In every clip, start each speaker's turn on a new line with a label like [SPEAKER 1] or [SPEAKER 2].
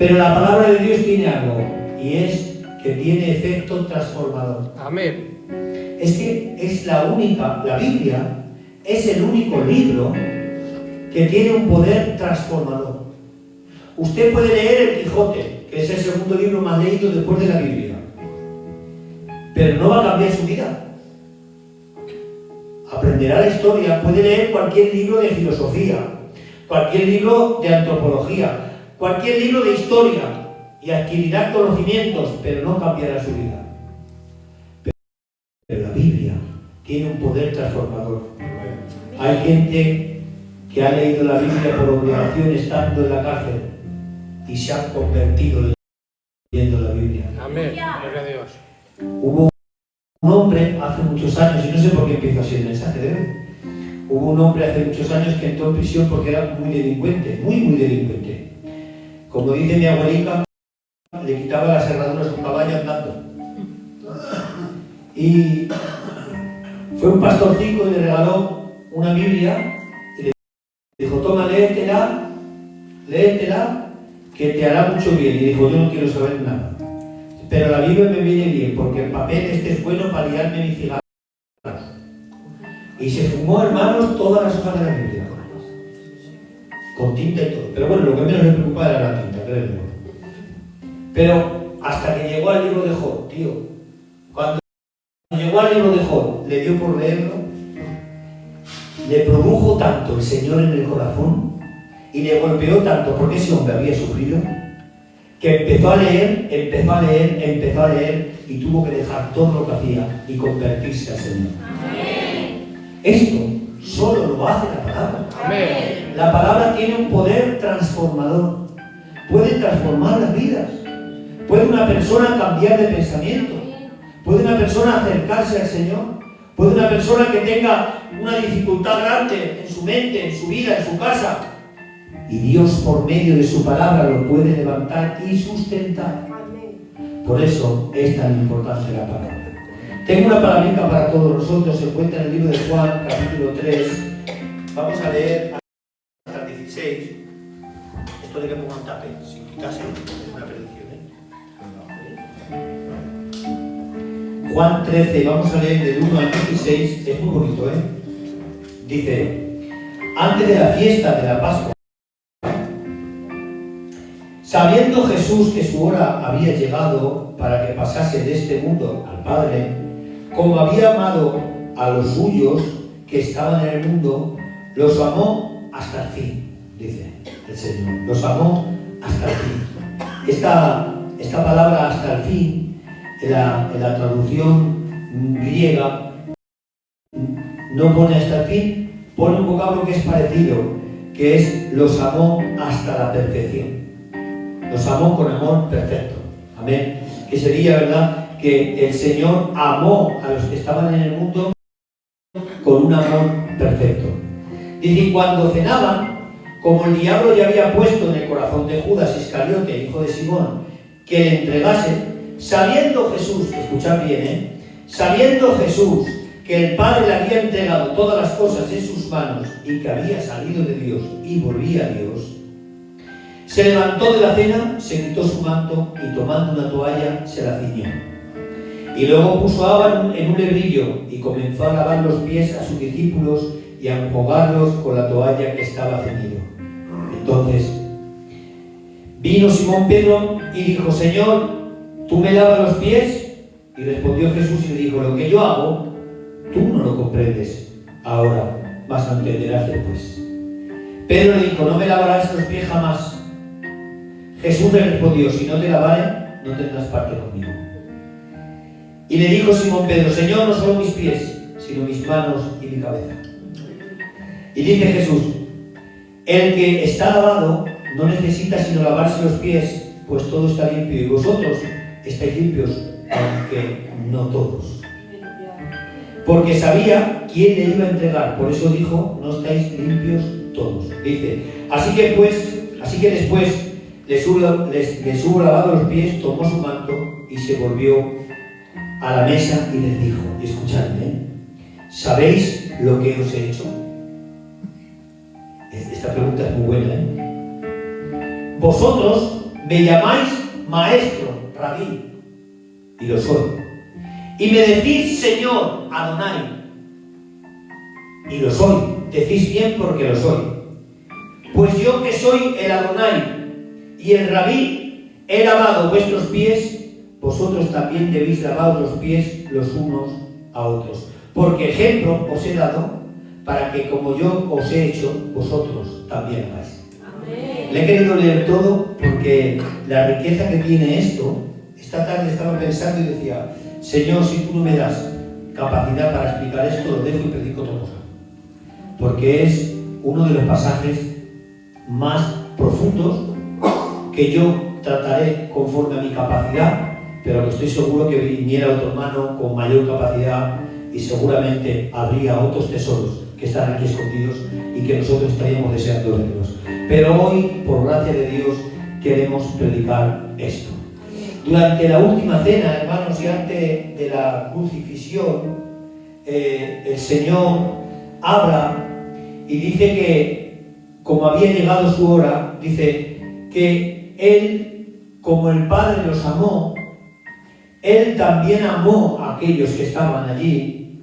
[SPEAKER 1] Pero la palabra de Dios tiene algo, y es que tiene efecto transformador.
[SPEAKER 2] Amén.
[SPEAKER 1] Es que es la Biblia es el único libro que tiene un poder transformador. Usted puede leer el Quijote, que es el segundo libro más leído después de la Biblia, pero no va a cambiar su vida. Aprenderá la historia, puede leer cualquier libro de filosofía, cualquier libro de antropología, cualquier libro de historia, y adquirirá conocimientos, pero no cambiará su vida. Pero la Biblia tiene un poder transformador. Hay gente que ha leído la Biblia por obligación estando en la cárcel y se han convertido leyendo la Biblia.
[SPEAKER 2] Amén. Gloria a Dios.
[SPEAKER 1] Hubo un hombre hace muchos años, y no sé por qué empiezo así el mensaje de hoy. Hubo un hombre hace muchos años que entró en prisión porque era muy delincuente, muy delincuente. Como dice mi abuelita, le quitaba las herraduras a un caballo andando. Y fue un pastorcico y le regaló una Biblia y le dijo: toma, léetela, que te hará mucho bien. Y dijo: yo no quiero saber nada, pero la Biblia me viene bien porque el papel este es bueno para liarme mi cigarro. Y se fumó, hermanos, todas las hojas de la Biblia, con tinta y todo. Pero bueno, lo que menos le preocupaba era la tinta, créanme. Pero hasta que llegó al libro de Job, tío, cuando llegó al libro de Job, le dio por leerlo, le produjo tanto el Señor en el corazón y le golpeó tanto porque ese hombre había sufrido, que empezó a leer y tuvo que dejar todo lo que hacía y convertirse al Señor. Amén. Esto solo lo hace la palabra.
[SPEAKER 2] Amén.
[SPEAKER 1] La palabra tiene un poder transformador. Puede transformar las vidas. Puede una persona cambiar de pensamiento. Puede una persona acercarse al Señor. Puede una persona que tenga una dificultad grande en su mente, en su vida, en su casa. Y Dios, por medio de su palabra, lo puede levantar y sustentar. Por eso es tan importante la palabra. Tengo una palabrita para todos nosotros. Se encuentra en el libro de Juan, capítulo 3. Vamos a leer hasta el 16. Esto de que pongan tape, sin quitarse, es una perdición, Juan 13, vamos a leer del 1 al 16. Es muy bonito, Dice: antes de la fiesta de la Pascua, sabiendo Jesús que su hora había llegado para que pasase de este mundo al Padre, como había amado a los suyos que estaban en el mundo, los amó hasta el fin, dice el Señor. Los amó hasta el fin. Esta palabra hasta el fin, en la traducción griega, no pone hasta el fin, pone un vocablo que es parecido, que es los amó hasta la perfección. Los amó con amor perfecto. Amén. Que sería, ¿verdad?, que el Señor amó a los que estaban en el mundo con un amor perfecto. Dice: y cuando cenaban, como el diablo ya había puesto en el corazón de Judas Iscariote, hijo de Simón, que le entregase, sabiendo Jesús, escuchad bien, sabiendo Jesús que el Padre le había entregado todas las cosas en sus manos y que había salido de Dios y volvía a Dios, se levantó de la cena, se quitó su manto y tomando una toalla se la ciñó. Y luego puso agua en un lebrillo y comenzó a lavar los pies a sus discípulos y a enjuagarlos con la toalla que estaba ceñido. Entonces vino Simón Pedro y dijo: Señor, ¿tú me lavas los pies? Y respondió Jesús y le dijo: lo que yo hago, tú no lo comprendes ahora, mas lo entenderás después. Pedro le dijo: no me lavarás los pies jamás. Jesús le respondió: si no te lavare, no tendrás parte conmigo. Y le dijo Simón Pedro: Señor, no solo mis pies, sino mis manos y mi cabeza. Y dice Jesús: el que está lavado no necesita sino lavarse los pies, pues todo está limpio, y vosotros estáis limpios, aunque no todos. Porque sabía quién le iba a entregar, por eso dijo: no estáis limpios todos. Dice: así que después les hubo lavado los pies, tomó su manto y se volvió a la mesa y les dijo, y escuchadme, ¿sabéis lo que os he hecho? Esta pregunta es muy buena, Vosotros Me llamáis maestro, rabí, y lo soy. Y me decís Señor, Adonai, y lo soy. Decís bien porque lo soy. Pues yo que soy el Adonai y el rabí, he lavado vuestros pies, vosotros también debéis lavar los pies los unos a otros. Porque ejemplo os he dado para que como yo os he hecho, vosotros también hagáis. Le he querido leer todo porque la riqueza que tiene esto, esta tarde estaba pensando y decía, Señor, si tú no me das capacidad para explicar esto, lo dejo y predico otra cosa. Porque es uno de los pasajes más profundos que yo trataré conforme a mi capacidad, pero que estoy seguro que viniera otro hermano con mayor capacidad y seguramente habría otros tesoros que están aquí escondidos y que nosotros estaríamos deseando verlos. Pero hoy, por gracia de Dios, queremos predicar esto. Durante la última cena, hermanos, y antes de la crucifixión, el Señor habla y dice que, como había llegado su hora, dice que Él, como el Padre los amó, Él también amó a aquellos que estaban allí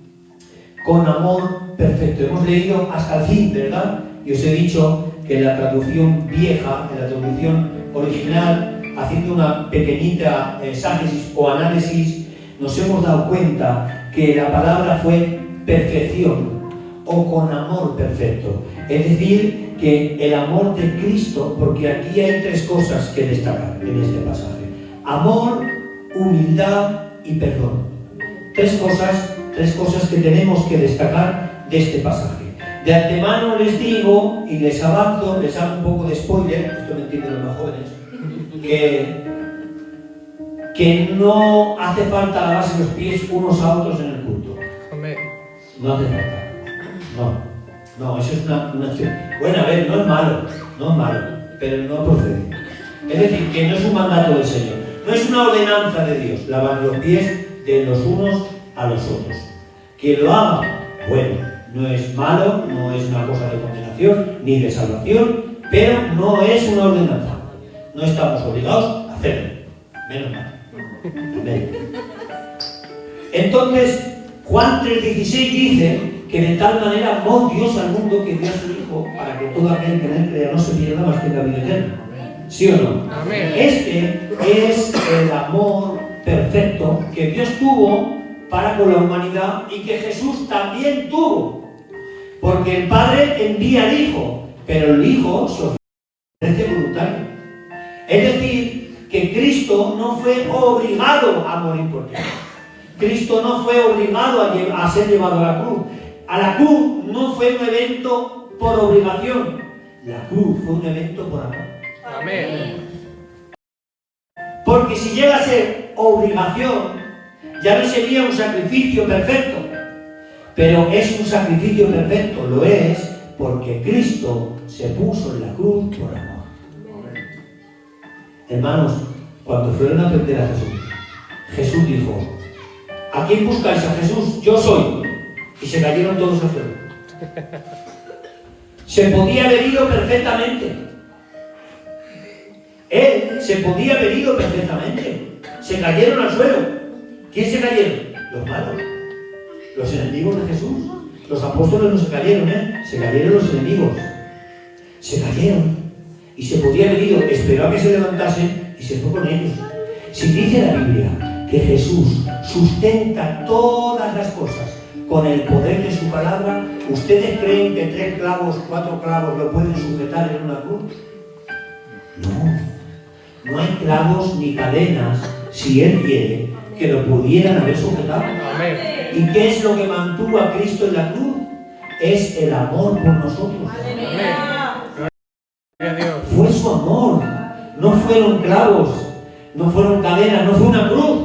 [SPEAKER 1] con amor perfecto. Hemos leído hasta el fin, ¿verdad? Y os he dicho que en la traducción vieja, en la traducción original, haciendo una pequeñita exágesis o análisis, nos hemos dado cuenta que la palabra fue perfección o con amor perfecto. Es decir, que el amor de Cristo, porque aquí hay tres cosas que destacar en este pasaje: amor, humildad y perdón. Tres cosas que tenemos que destacar de este pasaje. De antemano les digo y les avanzo, les hago un poco de spoiler, esto me entienden los más jóvenes, que no hace falta lavarse los pies unos a otros en el culto. No hace falta. No, eso es una bueno, a ver, no es malo, pero no procede. Es decir, que no es un mandato del Señor, no es una ordenanza de Dios, lavar los pies de los unos a los otros. Quien lo haga, bueno, no es malo, no es una cosa de condenación ni de salvación, pero no es una ordenanza. No estamos obligados a hacerlo, menos mal. Amén. Entonces, Juan 3:16 dice que de tal manera amó Dios al mundo que dio a su Hijo para que todo aquel que en él crea no se pierda, mas tenga vida eterna. ¿Sí o no?
[SPEAKER 2] Amén.
[SPEAKER 1] Este es el amor perfecto que Dios tuvo para con la humanidad y que Jesús también tuvo. Porque el Padre envía al Hijo, pero el Hijo se ofrece voluntario. Es decir, que Cristo no fue obligado a morir por ti. Cristo no fue obligado a ser llevado a la cruz. A la cruz no fue un evento por obligación. La cruz fue un evento por amor.
[SPEAKER 2] Amén.
[SPEAKER 1] Porque si llega a ser obligación, ya no sería un sacrificio perfecto. Pero es un sacrificio perfecto, lo es porque Cristo se puso en la cruz por amor. Hermanos, cuando fueron a prender a Jesús, Jesús dijo: ¿a quién buscáis? A Jesús, yo soy. Y se cayeron todos al suelo. Se podía haber ido perfectamente. Él se podía haber ido perfectamente. Se cayeron al suelo. ¿Quién se cayeron? Los malos. Los enemigos de Jesús. Los apóstoles no se cayeron, se cayeron los enemigos. Se cayeron. Y se podía haber ido, esperó a que se levantasen y se fue con ellos. Si dice la Biblia que Jesús sustenta todas las cosas con el poder de su palabra, ¿ustedes creen que 3 clavos, 4 clavos lo pueden sujetar en una cruz? No hay clavos ni cadenas, si Él quiere, que lo pudieran haber sujetado.
[SPEAKER 2] Amén.
[SPEAKER 1] ¿Y qué es lo que mantuvo a Cristo en la cruz? Es el amor por nosotros.
[SPEAKER 2] Amén. Gloria a Dios.
[SPEAKER 1] Fue su amor, no fueron clavos, no fueron cadenas, no fue una cruz.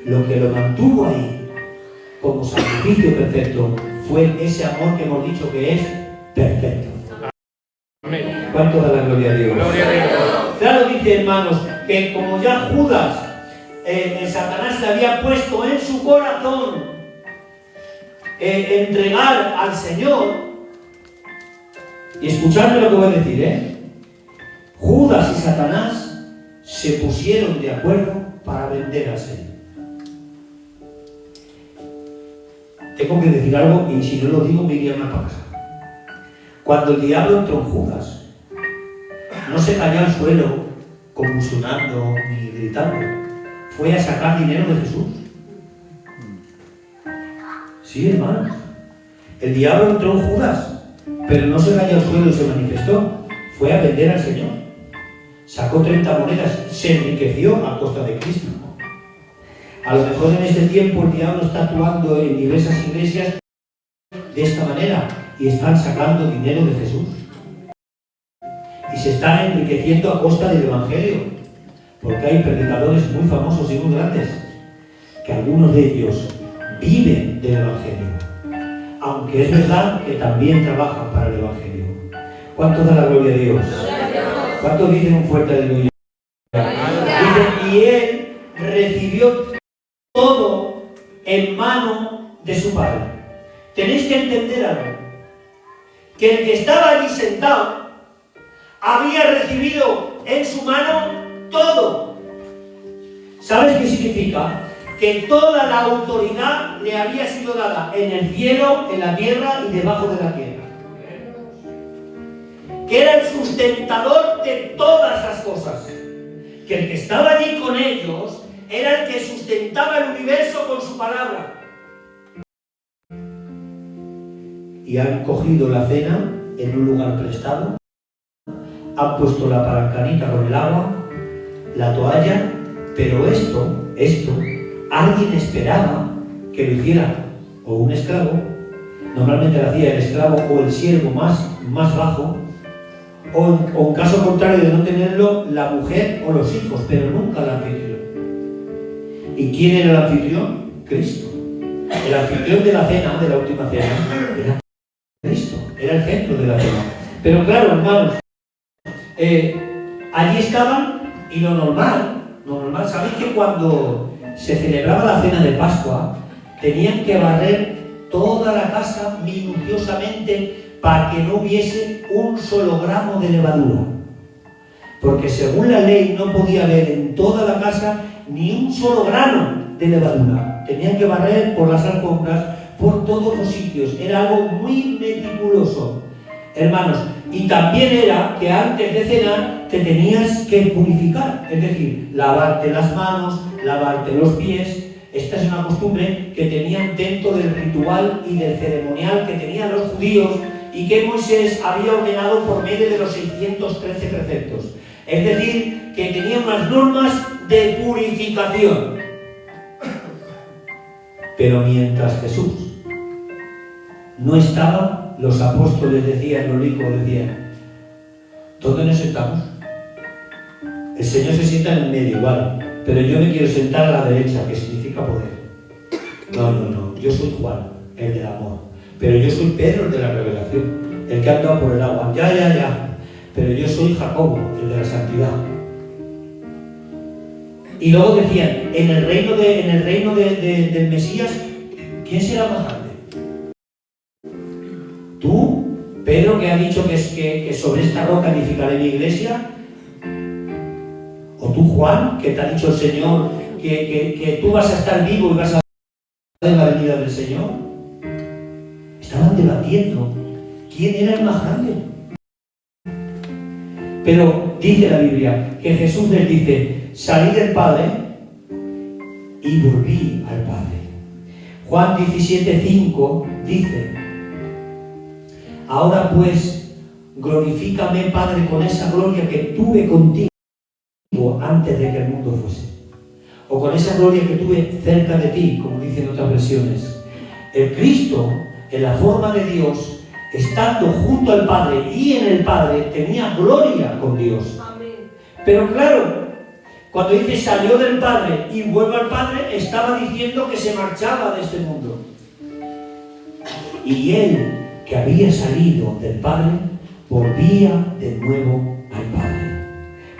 [SPEAKER 1] Lo que lo mantuvo ahí como sacrificio perfecto fue ese amor que hemos dicho que es perfecto.
[SPEAKER 2] Amén.
[SPEAKER 1] ¿Cuánto da la gloria a Dios?
[SPEAKER 2] Gloria a Dios.
[SPEAKER 1] Claro, dice, hermanos, que como ya Judas, Satanás le había puesto en su corazón entregar al Señor, y escuchadme lo que voy a decir, Judas y Satanás se pusieron de acuerdo para vender al Señor. Tengo que decir algo y si no lo digo me iría mal para casa. Cuando el diablo entró en Judas, no se cayó al suelo convulsionando ni gritando. Fue a sacar dinero de Jesús. Sí, hermanos. El diablo entró en Judas, pero no se cayó al suelo y se manifestó. Fue a vender al Señor. Sacó 30 monedas, se enriqueció a costa de Cristo. A lo mejor en este tiempo el diablo está actuando en diversas iglesias de esta manera y están sacando dinero de Jesús. Y se están enriqueciendo a costa del Evangelio, porque hay predicadores muy famosos y muy grandes, que algunos de ellos viven del Evangelio, aunque es verdad que también trabajan para el Evangelio. ¿Cuánto da la gloria a Dios? ¿Cuánto dicen un fuerte aleluya? Dice, y él recibió todo en mano de su padre. Tenéis que entender algo, que el que estaba allí sentado había recibido en su mano todo. ¿Sabes qué significa? Que toda la autoridad le había sido dada en el cielo, en la tierra y debajo de la tierra. Que era el sustentador de todas las cosas. Que el que estaba allí con ellos era el que sustentaba el universo con su palabra. Y han cogido la cena en un lugar prestado, han puesto la palancanita con el agua, la toalla, pero esto, alguien esperaba que lo hiciera o un esclavo, normalmente lo hacía el esclavo o el siervo más bajo, o en caso contrario de no tenerlo, la mujer o los hijos, pero nunca el anfitrión. ¿Y quién era el anfitrión? Cristo. El anfitrión de la cena, de la última cena, era Cristo, era el centro de la cena. Pero claro, hermanos, allí estaban y lo normal, ¿sabéis que cuando se celebraba la cena de Pascua, tenían que barrer toda la casa minuciosamente para que no hubiese un solo gramo de levadura? Porque según la ley no podía haber en toda la casa ni un solo grano de levadura. Tenían que barrer por las alfombras, por todos los sitios. Era algo muy meticuloso, hermanos. Y también era que antes de cenar te tenías que purificar, es decir, lavarte las manos, lavarte los pies. Esta es una costumbre que tenían dentro del ritual y del ceremonial que tenían los judíos y que Moisés había ordenado por medio de los 613 preceptos. Es decir, que tenían unas normas de purificación. Pero mientras Jesús no estaba, los apóstoles decían, los ricos decían, ¿dónde nos sentamos? El Señor se sienta en el medio, vale, pero yo me quiero sentar a la derecha, que significa poder. No, yo soy Juan, el del amor, pero yo soy Pedro, el de la revelación, el que ha andado por el agua, ya, pero yo soy Jacobo, el de la santidad. Y luego decían, en el reino del Mesías, ¿quién será más grande? ¿Tú, Pedro, que ha dicho que sobre esta roca edificaré mi iglesia? ¿O tú, Juan, que te ha dicho el Señor que tú vas a estar vivo y vas a ver la venida del Señor? Estaban debatiendo quién era el más grande. Pero dice la Biblia que Jesús les dice, salí del Padre y volví al Padre. Juan 17:5 dice, ahora pues, glorifícame, Padre, con esa gloria que tuve contigo antes de que el mundo fuese. O con esa gloria que tuve cerca de ti, como dicen otras versiones. El Cristo, en la forma de Dios, estando junto al Padre y en el Padre, tenía gloria con Dios. Pero claro, cuando dice salió del Padre y vuelve al Padre, estaba diciendo que se marchaba de este mundo. Y él, que había salido del Padre, volvía de nuevo al Padre.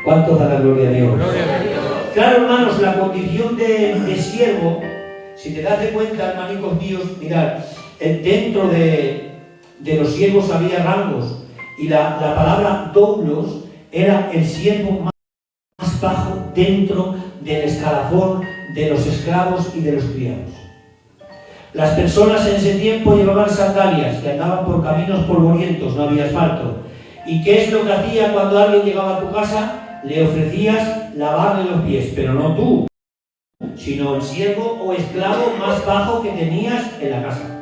[SPEAKER 1] ¿Cuánto da la gloria a Dios?
[SPEAKER 2] Gloria a Dios.
[SPEAKER 1] Claro, hermanos, la condición de siervo, si te das de cuenta, hermanicos míos, mirad, dentro de los siervos había rangos, y la palabra doulos era el siervo más más bajo dentro del escalafón de los esclavos y de los criados. Las personas en ese tiempo llevaban sandalias, que andaban por caminos polvorientos, no había asfalto. ¿Y qué es lo que hacía cuando alguien llegaba a tu casa? Le ofrecías lavarle los pies, pero no tú, sino el siervo o esclavo más bajo que tenías en la casa.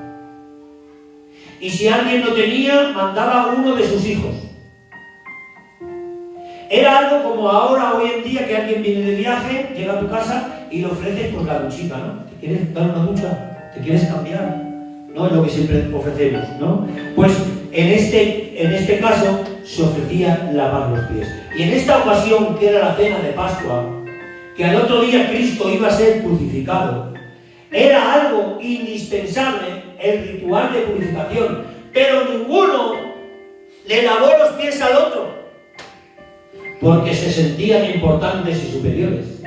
[SPEAKER 1] Y si alguien no tenía, mandaba a uno de sus hijos. Era algo como ahora, hoy en día, que alguien viene de viaje, llega a tu casa y le ofreces pues la duchita, ¿no? ¿Te quieres dar una ducha? ¿Te quieres cambiar? ¿No? Es lo que siempre ofrecemos, ¿no? Pues en este caso se ofrecía lavar los pies. Y en esta ocasión, que era la cena de Pascua, que al otro día Cristo iba a ser crucificado, era algo indispensable el ritual de purificación, pero ninguno le lavó los pies al otro, porque se sentían importantes y superiores.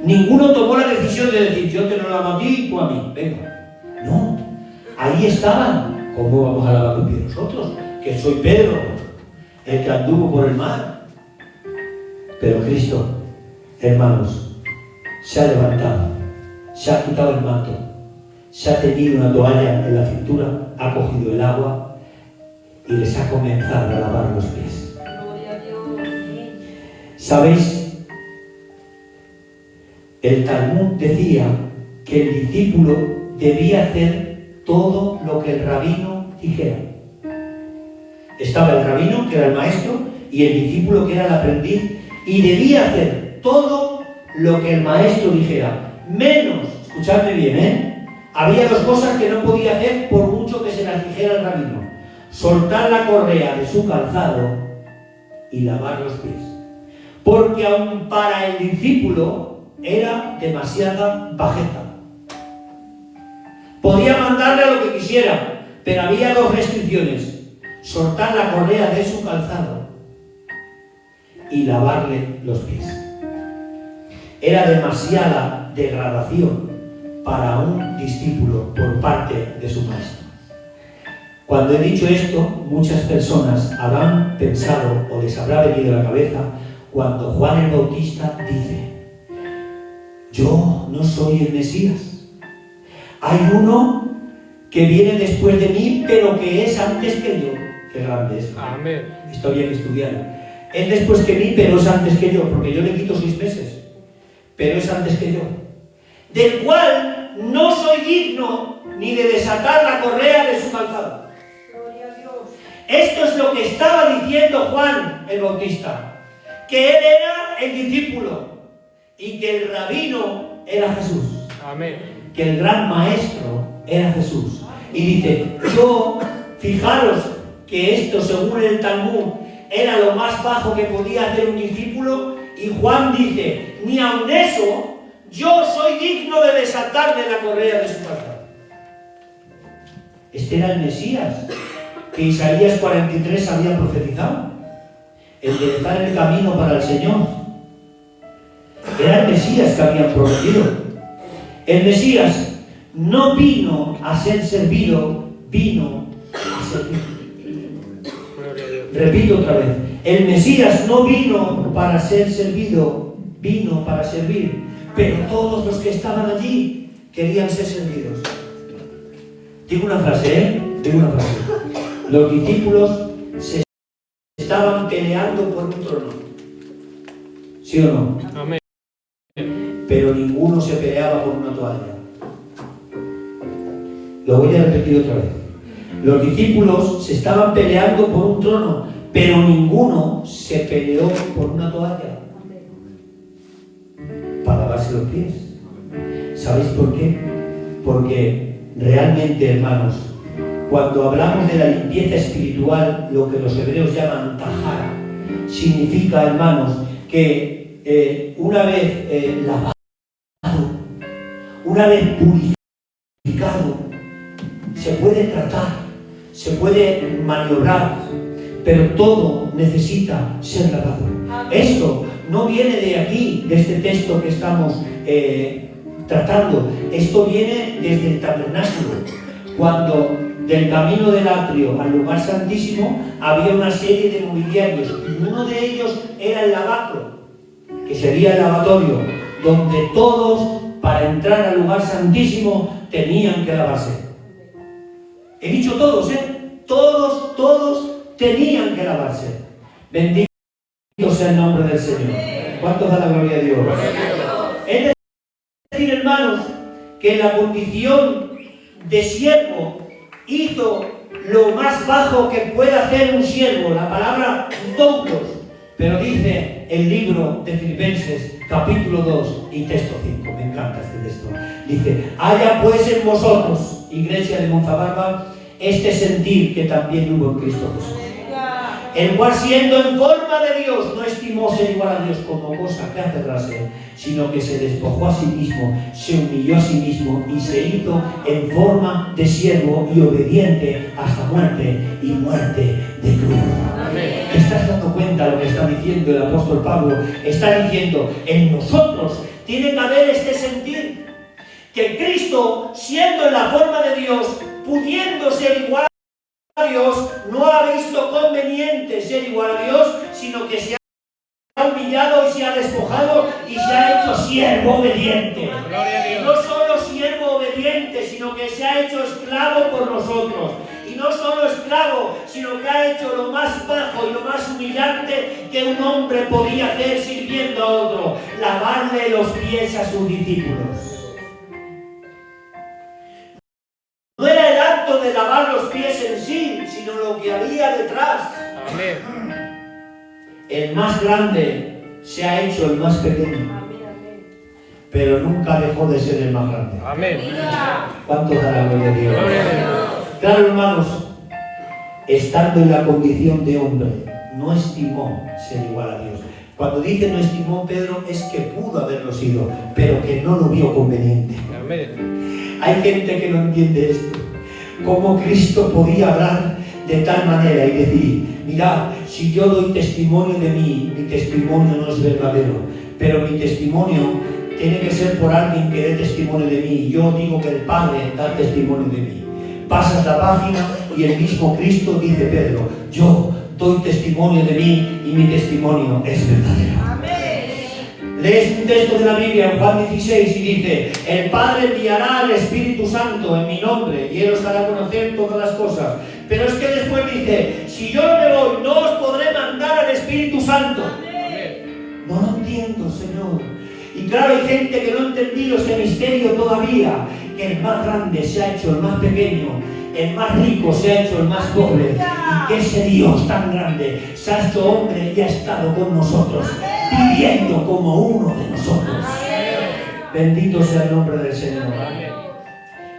[SPEAKER 1] Ninguno tomó la decisión de decir, yo te lo lavo a ti y tú a mí, venga. No, ahí estaban. ¿Cómo vamos a lavar los pies nosotros? Que soy Pedro, el que anduvo por el mar. Pero Cristo, hermanos, se ha levantado, se ha quitado el manto, se ha teñido una toalla en la cintura, ha cogido el agua y les ha comenzado a lavar los pies.
[SPEAKER 3] Gloria a Dios.
[SPEAKER 1] ¿Sabéis? El Talmud decía que el discípulo debía hacer todo lo que el rabino dijera. Estaba el rabino, que era el maestro, y el discípulo, que era el aprendiz, y debía hacer todo lo que el maestro dijera, menos, escuchadme bien, había dos cosas que no podía hacer por mucho que se las dijera el rabino: soltar la correa de su calzado y lavar los pies. Porque aun para el discípulo era demasiada bajeza. Podía mandarle a lo que quisiera, pero había dos restricciones: soltar la correa de su calzado y lavarle los pies. Era demasiada degradación para un discípulo por parte de su maestro. Cuando he dicho esto, muchas personas habrán pensado o les habrá venido a la cabeza cuando Juan el Bautista dice: yo no soy el Mesías. Hay uno que viene después de mí, pero que es antes que yo. Qué grande es.
[SPEAKER 2] Amén.
[SPEAKER 1] Está bien estudiado. Es después que mí, pero es antes que yo, porque yo le quito 6 meses. Pero es antes que yo. Del cual no soy digno ni de desatar la correa de su calzado.
[SPEAKER 3] Gloria a Dios.
[SPEAKER 1] Esto es lo que estaba diciendo Juan el Bautista, que él era el discípulo y que el rabino era Jesús.
[SPEAKER 2] Amén.
[SPEAKER 1] Que el gran maestro era Jesús. Y dice, yo, fijaros que esto, según el Talmud, era lo más bajo que podía hacer un discípulo, y Juan dice, ni aun eso, yo soy digno de desatarle la correa de su calzado. Este era el Mesías que Isaías 43 había profetizado, enderezar el camino para el Señor. Era el Mesías que habían prometido. El Mesías no vino a ser servido, vino a servir. Repito otra vez, el Mesías no vino para ser servido, vino para servir, pero todos los que estaban allí querían ser servidos. Digo una frase, digo una frase. Los discípulos se estaban peleando por un trono, ¿sí o no?
[SPEAKER 2] Amén.
[SPEAKER 1] Pero ninguno se peleaba por una toalla. Lo voy a repetir otra vez. Los discípulos se estaban peleando por un trono, pero ninguno se peleó por una toalla para lavarse los pies. ¿Sabéis por qué? Porque realmente, hermanos, cuando hablamos de la limpieza espiritual, lo que los hebreos llaman tahara, significa, hermanos, que una vez lavado, una vez purificado, se puede tratar, se puede maniobrar, pero todo necesita ser lavado. Esto no viene de aquí, de este texto que estamos tratando. Esto viene desde el tabernáculo. Cuando del camino del atrio al lugar santísimo había una serie de mobiliarios y uno de ellos era el lavacro, que sería el lavatorio, donde todos para entrar al lugar santísimo tenían que lavarse. He dicho todos, todos tenían que lavarse. Bendito sea el nombre del Señor. ¿Cuántos da la gloria a Dios? Es decir, hermanos, que la condición de siervo hizo lo más bajo que puede hacer un siervo, la palabra tontos, pero dice el libro de Filipenses, capítulo 2 y texto 5, me encanta este texto, dice, haya pues en vosotros, iglesia de Monzabarba, este sentir que también hubo en Cristo Jesús, el cual siendo en forma de Dios no estimó ser igual a Dios como cosa que aferrarse, sino que se despojó a sí mismo, se humilló a sí mismo y se hizo en forma de siervo y obediente hasta muerte y muerte de cruz.
[SPEAKER 2] Amén.
[SPEAKER 1] ¿Te estás dando cuenta de lo que está diciendo el apóstol Pablo? Está diciendo, en nosotros tiene que haber este sentir, que Cristo, siendo en la forma de Dios, pudiendo ser igual a Dios, no ha visto conveniente ser igual a Dios, sino que se ha humillado y se ha despojado y se ha hecho siervo obediente. Y no solo siervo obediente, sino que se ha hecho esclavo por nosotros. Y no solo esclavo, sino que ha hecho lo más bajo y lo más humillante que un hombre podía hacer sirviendo a otro: lavarle los pies a sus discípulos. No era el acto de lavar los pies en sí, sino lo que había detrás.
[SPEAKER 2] Amén.
[SPEAKER 1] El más grande se ha hecho el más pequeño, pero nunca dejó de ser el más grande.
[SPEAKER 2] Amén.
[SPEAKER 1] ¿Cuánto da la gloria a Dios?
[SPEAKER 2] Gloria a Dios.
[SPEAKER 1] Claro, hermanos, estando en la condición de hombre, no estimó ser igual a Dios. Cuando dice no estimó Pedro, es que pudo haberlo sido, pero que no lo vio conveniente.
[SPEAKER 2] Amén.
[SPEAKER 1] Hay gente que no entiende esto. Cómo Cristo podía hablar de tal manera y decir, mirad, si yo doy testimonio de mí, mi testimonio no es verdadero, pero mi testimonio tiene que ser por alguien que dé testimonio de mí. Yo digo que el Padre da testimonio de mí. Pasas la página y el mismo Cristo dice, Pedro, yo doy testimonio de mí y mi testimonio es verdadero. Lees un texto de la Biblia en Juan 16 y dice, el Padre enviará al Espíritu Santo en mi nombre y Él os hará conocer todas las cosas. Pero es que después dice, si yo no me voy, no os podré mandar al Espíritu Santo.
[SPEAKER 2] Amén.
[SPEAKER 1] No lo entiendo, Señor. Y claro, hay gente que no ha entendido ese misterio todavía, que el más grande se ha hecho el más pequeño, el más rico se ha hecho el más pobre, y que ese Dios tan grande se ha hecho hombre y ha estado con nosotros, viviendo como uno de nosotros. Bendito sea el nombre del Señor.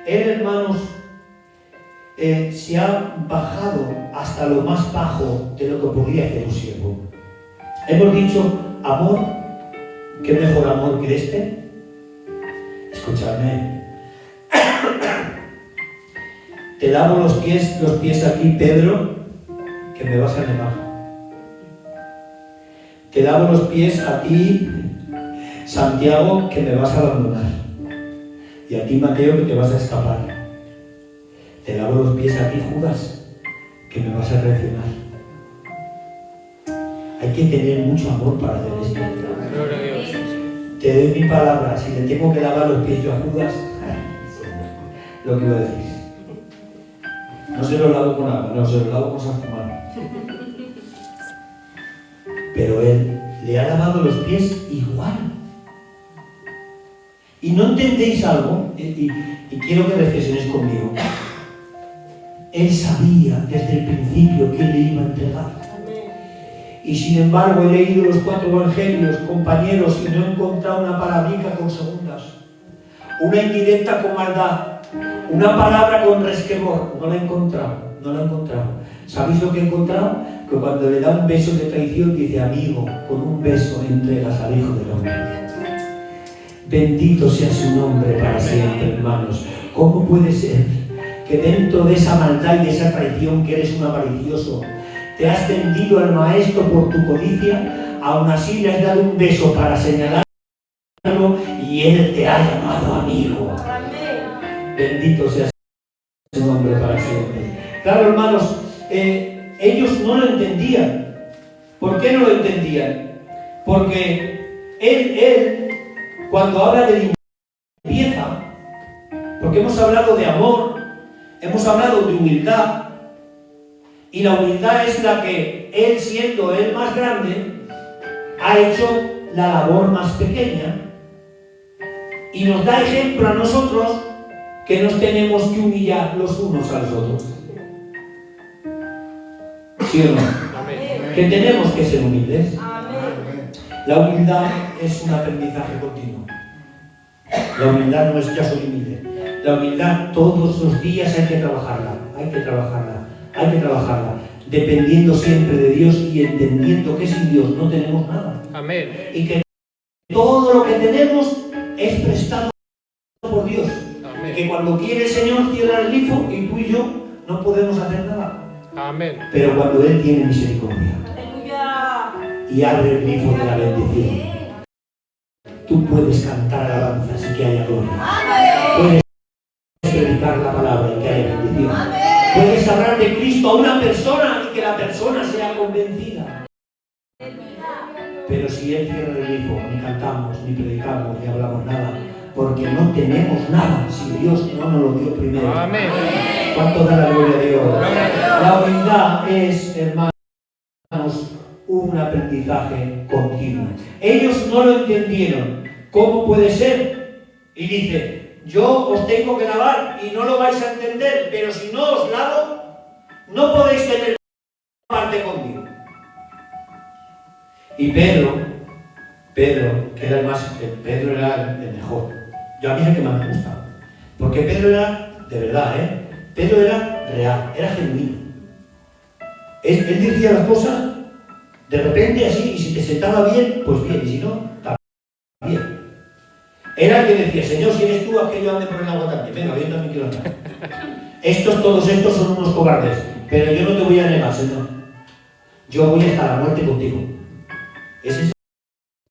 [SPEAKER 1] Él, hermanos, se ha bajado hasta lo más bajo de lo que podría hacer un siervo. Hemos dicho, amor, ¿qué mejor amor que este? Escúchame. Te lavo los pies aquí, Pedro, que me vas a negar. Te lavo los pies a ti, Santiago, que me vas a abandonar. Y a ti, Mateo, que te vas a escapar. Te lavo los pies a ti, Judas, que me vas a traicionar. Hay que tener mucho amor para hacer esto.
[SPEAKER 2] Gloria a Dios.
[SPEAKER 1] Te doy mi palabra, si le tengo que lavar los pies yo a Judas, lo que iba a decir. No se lo lavo con agua, no, se lo lavo con San Juan. Pero él le ha lavado los pies igual. Y no entendéis algo, y quiero que reflexionéis conmigo. Él sabía desde el principio que le iba a entregar. Y sin embargo he leído los 4 evangelios, compañeros, y no he encontrado una palabrica con segundas, una indirecta con maldad, una palabra con resquemor. No la he encontrado, no la he encontrado. ¿Sabéis lo que he encontrado? Que cuando le da un beso de traición dice, amigo, con un beso entregas al Hijo del Hombre. Bendito sea su nombre para siempre, hermanos. ¿Cómo puede ser que dentro de esa maldad y de esa traición, que eres un avaricioso, te has vendido al Maestro por tu codicia, aún así le has dado un beso para señalarlo y Él te ha llamado amigo? Bendito sea su nombre para siempre. Claro, hermanos, ellos no lo entendían. ¿Por qué no lo entendían? Porque él cuando habla de limpieza, porque hemos hablado de amor, hemos hablado de humildad, y la humildad es la que él, siendo el más grande, ha hecho la labor más pequeña, y nos da ejemplo a nosotros que nos tenemos que humillar los unos a los otros. ¿Sí o no?
[SPEAKER 2] Amén.
[SPEAKER 1] Que tenemos que ser humildes.
[SPEAKER 3] Amén.
[SPEAKER 1] La humildad es un aprendizaje continuo. La humildad no es ya soy humilde. La humildad todos los días hay que trabajarla, hay que trabajarla, hay que trabajarla, dependiendo siempre de Dios y entendiendo que sin Dios no tenemos nada.
[SPEAKER 2] Amén.
[SPEAKER 1] Y que todo lo que tenemos es prestado por Dios. Y que
[SPEAKER 2] Amén.
[SPEAKER 1] cuando quiere el Señor cierra el grifo y tú y yo no podemos hacer nada.
[SPEAKER 2] Amén.
[SPEAKER 1] Pero cuando Él tiene misericordia
[SPEAKER 3] Aleluya.
[SPEAKER 1] y abre el grifo de la bendición, tú puedes cantar alabanzas y que haya gloria.
[SPEAKER 3] Amén.
[SPEAKER 1] Puedes predicar la palabra y que haya bendición.
[SPEAKER 3] Amén.
[SPEAKER 1] Puedes hablar de Cristo a una persona y que la persona sea convencida. Pero si Él cierra el grifo, ni cantamos, ni predicamos, ni hablamos nada, porque no tenemos nada si Dios no nos lo dio primero.
[SPEAKER 2] Amén.
[SPEAKER 1] ¿Cuánto da la gloria a Dios?
[SPEAKER 2] Gloria a Dios.
[SPEAKER 1] La humildad es, hermanos, un aprendizaje continuo. Ellos no lo entendieron. ¿Cómo puede ser? Y dice, yo os tengo que lavar y no lo vais a entender, pero si no os lavo, no podéis tener parte conmigo. Y Pedro, que era Pedro era el mejor. Yo a mí es el que más me gusta. Porque Pedro era, de verdad, Pedro era real, era genuino. Él decía las cosas de repente así, y si te sentaba bien, pues bien, y si no, también. Era el que decía, Señor, si eres tú, haz que yo ande por el agua también. Venga, yo también quiero andar. Todos estos son unos cobardes, pero yo no te voy a negar, Señor. Yo voy hasta la muerte contigo. Ese es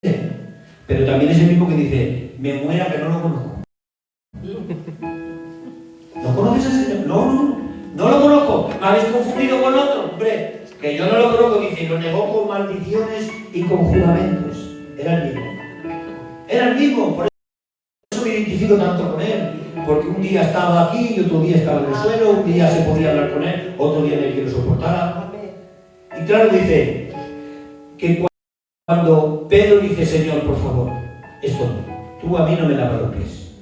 [SPEAKER 1] el... Pero también es el mismo que dice, me muera que no lo conozco. ¿No conoces a ese Señor? No lo conozco. ¿Me habéis confundido con otro? Hombre, que yo no lo conozco, dice, lo negó con maldiciones y con juramentos. Era el mismo. Era el mismo, por eso me identifico tanto con él. Porque un día estaba aquí y otro día estaba en el suelo, un día se podía hablar con él, otro día me quiero soportar. Y claro, dice que cuando Pedro dice, Señor, por favor, esto no, tú a mí no me lavas los pies.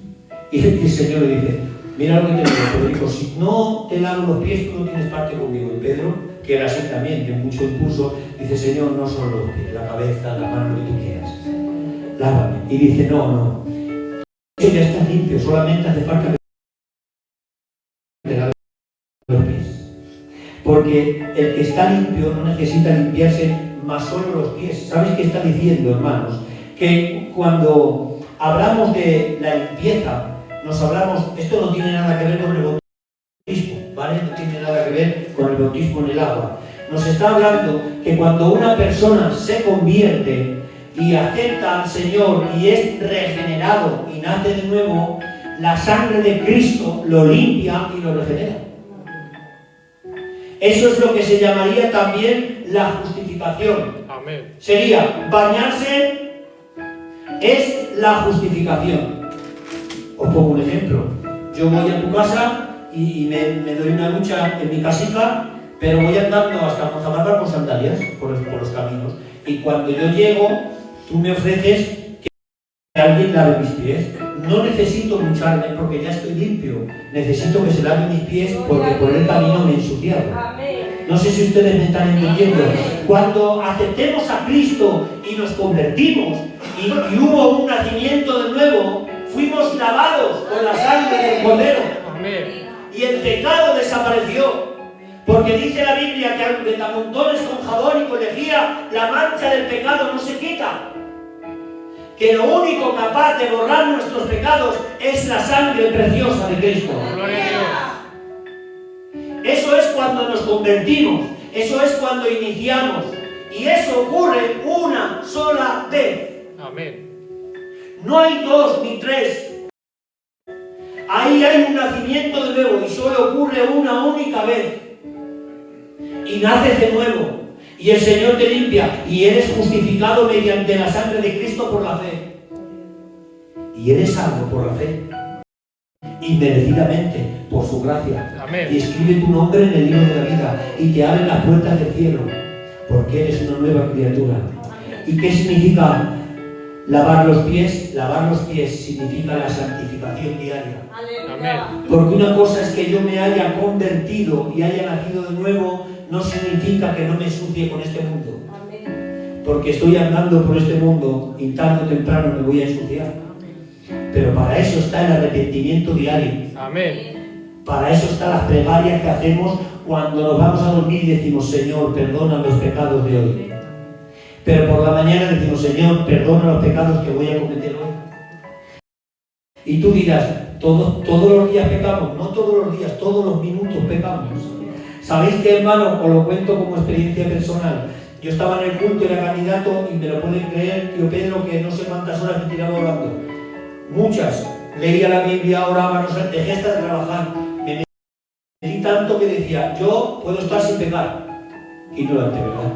[SPEAKER 1] Y el Señor le dice, mira lo que te digo, Pedro, si no te lavo los pies, tú no tienes parte conmigo. Y Pedro, que era así también, de mucho impulso, dice, Señor, no solo los pies, la cabeza, la mano, lo que tú quieras. Lávame. Y dice, no, ya estás limpio, solamente hace falta que te laves los pies. Porque el que está limpio no necesita limpiarse más solo los pies. ¿Sabes qué está diciendo, hermanos? Que cuando hablamos de la limpieza, esto no tiene nada que ver con el bautismo, ¿vale? No tiene nada que ver con el bautismo en el agua. Nos está hablando que cuando una persona se convierte y acepta al Señor y es regenerado y nace de nuevo, la sangre de Cristo lo limpia y lo regenera. Eso es lo que se llamaría también la justificación.
[SPEAKER 2] Amén.
[SPEAKER 1] Sería, bañarse es la justificación. Os pongo un ejemplo. Yo voy a tu casa y me doy una ducha en mi casita, pero voy andando hasta Monzamarra con sandalias por los caminos. Y cuando yo llego, tú me ofreces que alguien lave mis pies. No necesito ducharme porque ya estoy limpio. Necesito que se lave mis pies porque por el camino me he ensuciado.
[SPEAKER 3] Amén.
[SPEAKER 1] No sé si ustedes me están entendiendo. Cuando aceptemos a Cristo y nos convertimos y hubo un nacimiento de nuevo, fuimos lavados con la sangre del Cordero.
[SPEAKER 2] Amén.
[SPEAKER 1] Y el pecado desapareció. Porque dice la Biblia que aunque te amontones con jabón y con lejía, la mancha del pecado no se quita. Que lo único capaz de borrar nuestros pecados es la sangre preciosa de Cristo.
[SPEAKER 2] Gloria a Dios.
[SPEAKER 1] Eso es cuando nos convertimos, eso es cuando iniciamos. Y eso ocurre una sola vez.
[SPEAKER 2] Amén.
[SPEAKER 1] No hay dos ni tres. Ahí hay un nacimiento de nuevo y solo ocurre una única vez. Y naces de nuevo. Y el Señor te limpia y eres justificado mediante la sangre de Cristo por la fe. Y eres salvo por la fe. Inmerecidamente, por su gracia.
[SPEAKER 2] Amén.
[SPEAKER 1] Y escribe tu nombre en el libro de la vida y te abre las puertas del cielo, porque eres una nueva criatura. ¿Y qué significa lavar los pies? Lavar los pies significa la santificación diaria.
[SPEAKER 2] Amén.
[SPEAKER 1] Porque una cosa es que yo me haya convertido y haya nacido de nuevo, no significa que no me ensucie con este mundo. Porque estoy andando por este mundo y tarde o temprano me voy a ensuciar. Pero para eso está el arrepentimiento diario.
[SPEAKER 2] Amén.
[SPEAKER 1] Para eso están las plegarias que hacemos cuando nos vamos a dormir y decimos: Señor, perdona los pecados de hoy. Pero por la mañana decimos: Señor, perdona los pecados que voy a cometer hoy. Y tú dirás: todos los días pecamos. No todos los días, todos los minutos pecamos. ¿Sabéis qué, hermano? Os lo cuento como experiencia personal. Yo estaba en el culto, era candidato, y me lo pueden creer, tío Pedro, que no sé cuántas horas me tiraba orando. Muchas. Leía la Biblia, oraba, no sé, dejé hasta de trabajar. Me metí tanto que decía: yo puedo estar sin pecar. Ignorante, ¿verdad?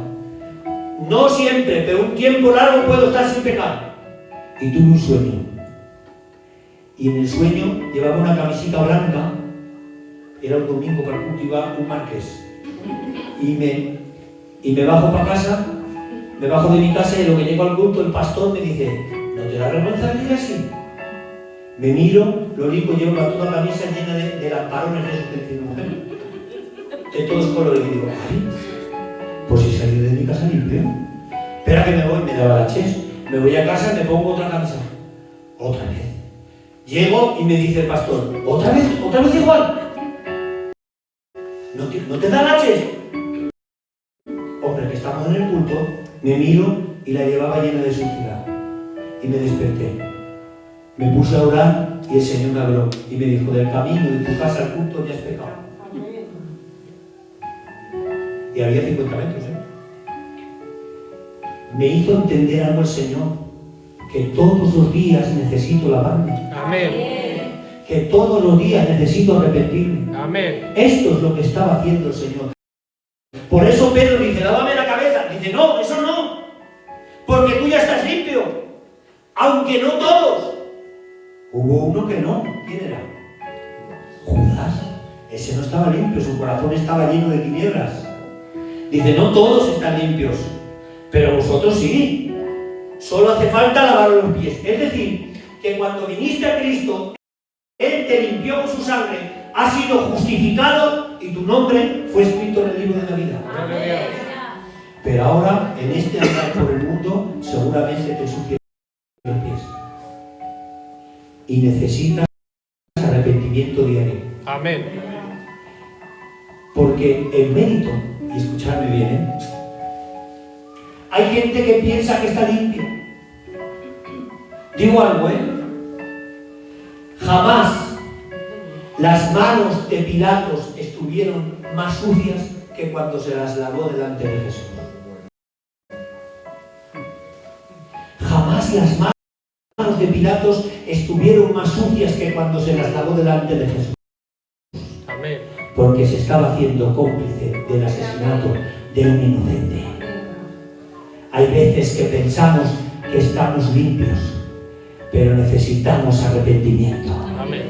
[SPEAKER 1] No siempre, pero un tiempo largo puedo estar sin pecar. Y tuve un sueño. Y en el sueño llevaba una camisita blanca. Era un domingo para el culto, iba un marqués. Y me bajo para casa, me bajo de mi casa, y lo que llego al culto, el pastor me dice: ¿no te da vergüenza venir así? Me miro, lo único, llevo toda la camisa llena de lamparones de mujer, de todos colores, y digo: ay, pues si salí de mi casa limpio. Espera que me voy, me daba la ches, me voy a casa, me pongo otra camisa. Otra vez. Llego y me dice el pastor: ¿otra vez igual? ¿No te da la ches? Hombre, que estamos en el culto, me miro y la llevaba llena de suciedad. Y me desperté. Me puse a orar y el Señor me habló y me dijo: del camino de tu casa al culto ya has pecado. Y había 50 metros, Me hizo entender algo el Señor, que todos los días necesito lavarme.
[SPEAKER 2] Amén.
[SPEAKER 1] Que todos los días necesito arrepentirme.
[SPEAKER 2] Amén.
[SPEAKER 1] Esto es lo que estaba haciendo el Señor. Por eso Pedro dice: lávame la cabeza. Dice: no, eso no. Porque tú ya estás limpio. Aunque no todos. Hubo uno que no. ¿Quién era? Judas. Ese no estaba limpio, su corazón estaba lleno de tinieblas. Dice: no todos están limpios, pero vosotros sí. Solo hace falta lavar los pies. Es decir, que cuando viniste a Cristo, Él te limpió con su sangre, has sido justificado y tu nombre fue escrito en el libro de la vida.
[SPEAKER 2] Aleluya.
[SPEAKER 1] Pero ahora, en este andar por el mundo, seguramente te ensucias los pies. Y necesitas arrepentimiento diario.
[SPEAKER 2] Amén.
[SPEAKER 1] Porque el mérito, y escuchadme bien, hay gente que piensa que está limpio. Digo algo, Jamás las manos de Pilatos estuvieron más sucias que cuando se las lavó delante de Jesús. Jamás las manos de Pilatos estuvieron más sucias que cuando se las lavó delante de Jesús.
[SPEAKER 2] Amén.
[SPEAKER 1] Porque se estaba haciendo cómplice del asesinato de un inocente. Hay veces que pensamos que estamos limpios, pero necesitamos arrepentimiento.
[SPEAKER 2] Amén.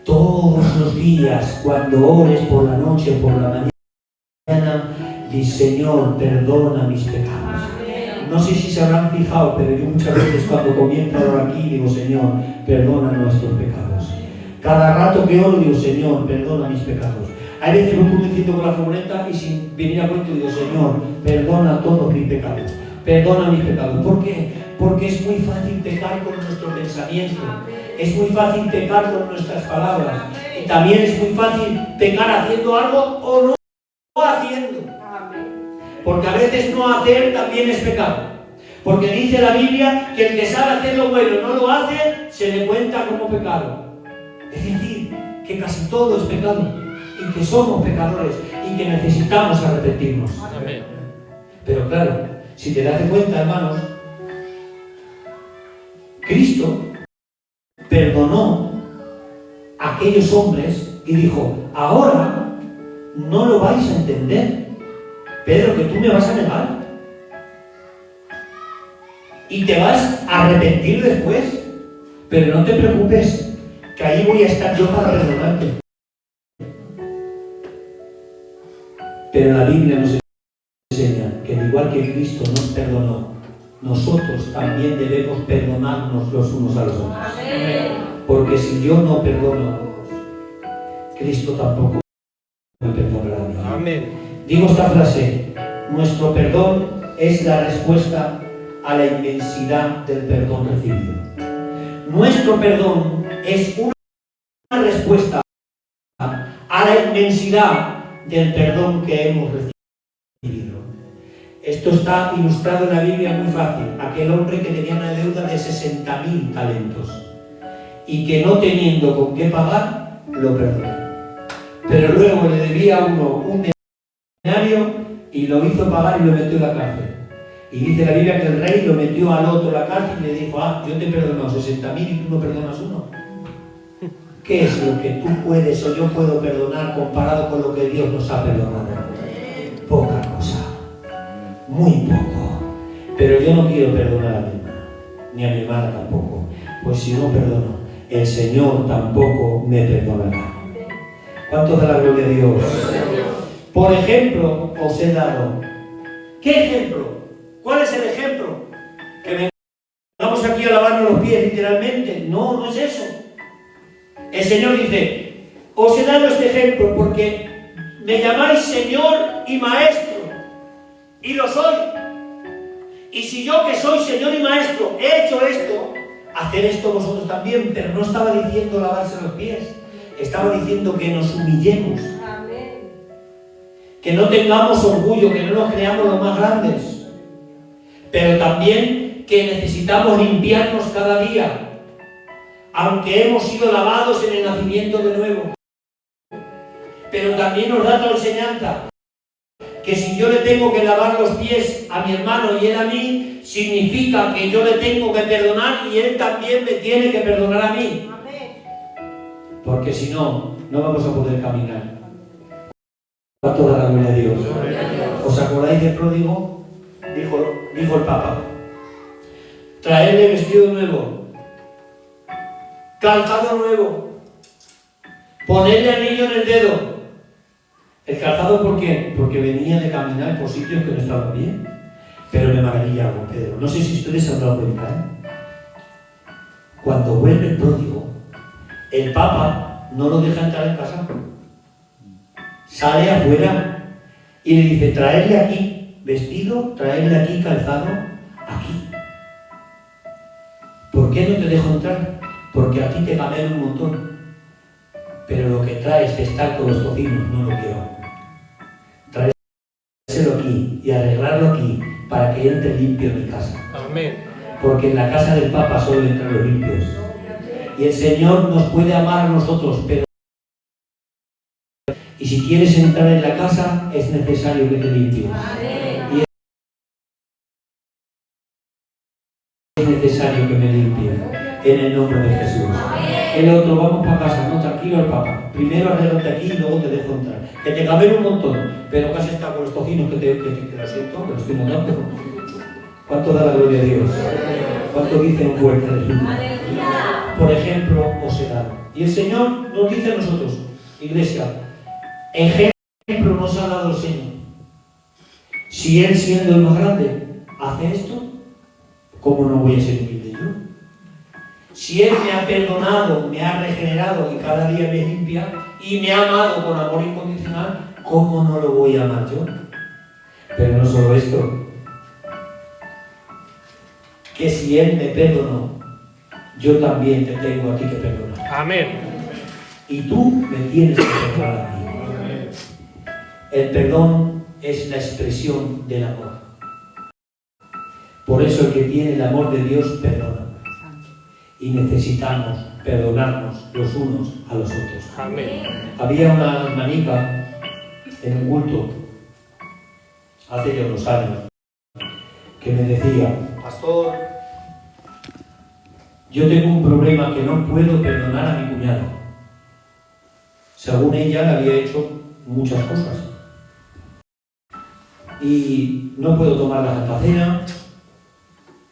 [SPEAKER 1] Todos los días, cuando ores por la noche, por la mañana, di: Señor, perdona mis pecados. No sé si se habrán fijado, pero yo muchas veces cuando comienzo a orar aquí digo: Señor, perdona nuestros pecados. Cada rato que oro digo: Señor, perdona mis pecados. Hay veces que voy conduciendo con la furgoneta y sin venir a cuento digo: Señor, perdona todos mis pecados. Perdona mis pecados. ¿Por qué? Porque es muy fácil pecar con nuestro pensamiento. Es muy fácil pecar con nuestras palabras. Y también es muy fácil pecar haciendo algo o no haciendo. Porque a veces no hacer también es pecado. Porque dice la Biblia que el que sabe hacer lo bueno y no lo hace, se le cuenta como pecado. Es decir, que casi todo es pecado. Y que somos pecadores y que necesitamos arrepentirnos.
[SPEAKER 2] Amén.
[SPEAKER 1] Pero claro, si te das cuenta, hermanos, Cristo perdonó a aquellos hombres y dijo: ahora no lo vais a entender, Pedro, que tú me vas a negar y te vas a arrepentir después, pero no te preocupes, que ahí voy a estar yo para perdonarte. Pero la Biblia nos enseña que al igual que Cristo nos perdonó, nosotros también debemos perdonarnos los unos a los otros.
[SPEAKER 3] Amén.
[SPEAKER 1] Porque si yo no perdono, Cristo tampoco me perdonará a mí.
[SPEAKER 2] Amén.
[SPEAKER 1] Digo esta frase: nuestro perdón es la respuesta a la inmensidad del perdón recibido. Nuestro perdón es una respuesta a la inmensidad del perdón que hemos recibido. Esto está ilustrado en la Biblia muy fácil. Aquel hombre que tenía una deuda de 60.000 talentos y que no teniendo con qué pagar, lo perdonó. Pero luego le debía a uno un denario y lo hizo pagar y lo metió en la cárcel. Y dice la Biblia que el rey lo metió al otro en la cárcel y le dijo: yo te he perdonado 60.000 y tú no perdonas uno. ¿Qué es lo que tú puedes o yo puedo perdonar comparado con lo que Dios nos ha perdonado? Poca cosa, muy poco. Pero yo no quiero perdonar a mi hermana, ni a mi hermana tampoco. Pues si no perdono, el Señor tampoco me perdonará. ¿Cuánto da la gloria a Dios? Por ejemplo, os he dado. ¿Qué ejemplo? ¿Cuál es el ejemplo? ¿Que vengamos aquí a lavarnos los pies literalmente? No, no es eso. El Señor dice: os he dado este ejemplo porque me llamáis Señor y Maestro, y lo soy. Y si yo, que soy Señor y Maestro, he hecho esto, haced esto vosotros también. Pero no estaba diciendo lavarse los pies, estaba diciendo que nos humillemos.
[SPEAKER 3] Amén.
[SPEAKER 1] Que no tengamos orgullo, que no nos creamos los más grandes. Pero también que necesitamos limpiarnos cada día, aunque hemos sido lavados en el nacimiento de nuevo. Pero también nos da otra enseñanza, que si yo le tengo que lavar los pies a mi hermano y él a mí, significa que yo le tengo que perdonar y él también me tiene que perdonar a mí.
[SPEAKER 3] Amén.
[SPEAKER 1] Porque si no, no vamos a poder caminar. A toda la gloria de Dios. ¿Os acordáis del pródigo? Dijo el Papa: traerle vestido nuevo, calzado nuevo, ponerle anillo en el dedo. ¿El calzado por qué? Porque venía de caminar por sitios que no estaban bien. Pero me maravilla algo, Pedro. No sé si ustedes se han dado cuenta, Cuando vuelve el pródigo, el Papa no lo deja entrar en casa. Sale afuera y le dice: traerle aquí vestido, traerle aquí calzado, aquí. ¿Por qué no te dejo entrar? Porque a ti te cambian un montón. Pero lo que traes de estar con los tocinos no lo quiero. Traérselo aquí y arreglarlo aquí para que entre limpio en mi casa.
[SPEAKER 2] Amén.
[SPEAKER 1] Porque en la casa del Papa solo entran los limpios. Y el Señor nos puede amar a nosotros, pero y si quieres entrar en la casa, es necesario que te limpies. Y es necesario que me limpie. En el nombre de Jesús. El otro: vamos para casa. No, tranquilo, el Papa. Primero arréglate aquí y luego te dejo entrar. Que te caben un montón, pero casi está con los tocinos que lo siento, que lo estoy notando. ¿Cuánto da la gloria a Dios? ¿Cuánto dice un fuerte aleluya? Por ejemplo, os he dado. Y el Señor nos dice a nosotros, iglesia, ejemplo nos ha dado el Señor. Si Él, siendo el más grande, hace esto, ¿cómo no voy a ser humilde yo? Si Él me ha perdonado, me ha regenerado y cada día me limpia y me ha amado con amor incondicional, ¿cómo no lo voy a amar yo? Pero no solo esto, que si Él me perdonó, yo también te tengo a ti que perdonar.
[SPEAKER 2] Amén.
[SPEAKER 1] Y tú me tienes que perdonar a mí. El perdón es la expresión del amor. Por eso el que tiene el amor de Dios perdona. Y necesitamos perdonarnos los unos a los otros.
[SPEAKER 2] Amén.
[SPEAKER 1] Había una hermanita en un culto hace ya unos años que me decía: pastor, yo tengo un problema, que no puedo perdonar a mi cuñado. según ella, le había hecho muchas cosas. Y no puedo tomar la Santa Cena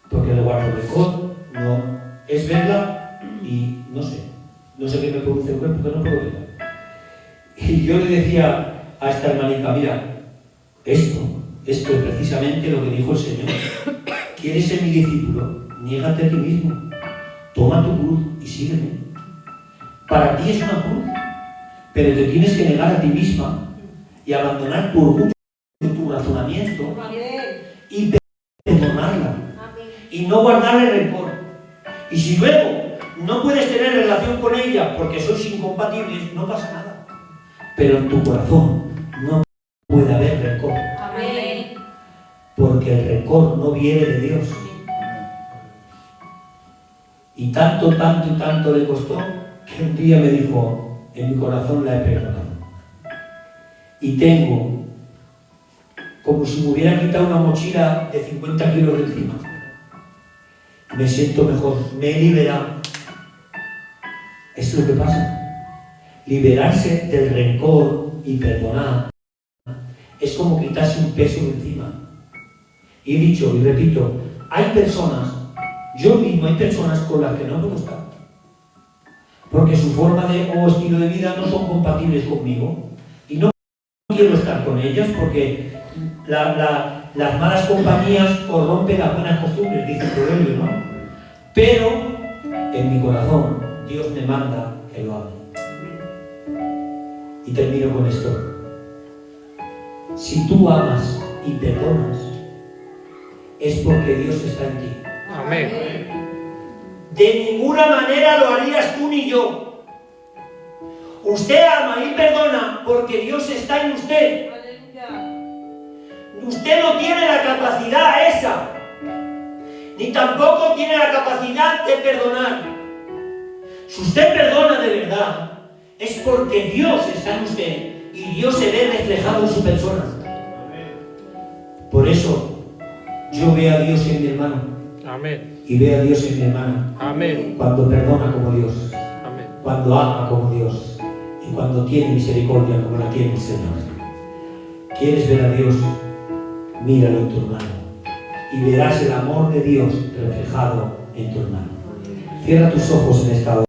[SPEAKER 1] porque le guardo rencor, no, es verla y no sé qué me produce el cuerpo, que no puedo verla. Y yo le decía a esta hermanita, mira, esto es precisamente lo que dijo el Señor. ¿Quieres ser mi discípulo? Niégate a ti mismo, toma tu cruz y sígueme. Para ti es una cruz, pero te tienes que negar a ti misma y abandonar tu orgullo, tu razonamiento y perdonarla y no guardarle rencor. Y si luego no puedes tener relación con ella porque sois incompatibles, no pasa nada. Pero en tu corazón no puede haber rencor.
[SPEAKER 3] Amén.
[SPEAKER 1] Porque el rencor no viene de Dios. Y tanto le costó que un día me dijo, en mi corazón la he perdonado. Y tengo, como si me hubiera quitado una mochila de 50 kilos de encima. Me siento mejor, me he liberado. Es lo que pasa. Liberarse del rencor y perdonar es como quitarse un peso de encima. Y he dicho y repito, hay personas, yo mismo hay personas con las que no puedo estar. Porque su forma o estilo de vida no son compatibles conmigo. Y no quiero estar con ellas porque las malas compañías corrompen las buenas costumbres, dice el proverbio, ¿no? Pero en mi corazón Dios me manda que lo hable. Y termino con esto. Si tú amas y perdonas, es porque Dios está en ti.
[SPEAKER 2] Amén.
[SPEAKER 1] De ninguna manera lo harías tú ni yo. Usted ama y perdona porque Dios está en usted. Usted no tiene la capacidad esa, ni tampoco tiene la capacidad de perdonar. Si usted perdona de verdad, es porque Dios está en usted y Dios se ve reflejado en su persona. Por eso, yo veo a Dios en mi hermano.
[SPEAKER 2] Amén.
[SPEAKER 1] Y veo a Dios en mi hermana.
[SPEAKER 2] Amén.
[SPEAKER 1] Cuando perdona como Dios,
[SPEAKER 2] Amén.
[SPEAKER 1] cuando ama como Dios y cuando tiene misericordia como la tiene el Señor. ¿Quieres ver a Dios? Míralo en tu hermano y verás el amor de Dios reflejado en tu hermano. Cierra tus ojos en esta hora.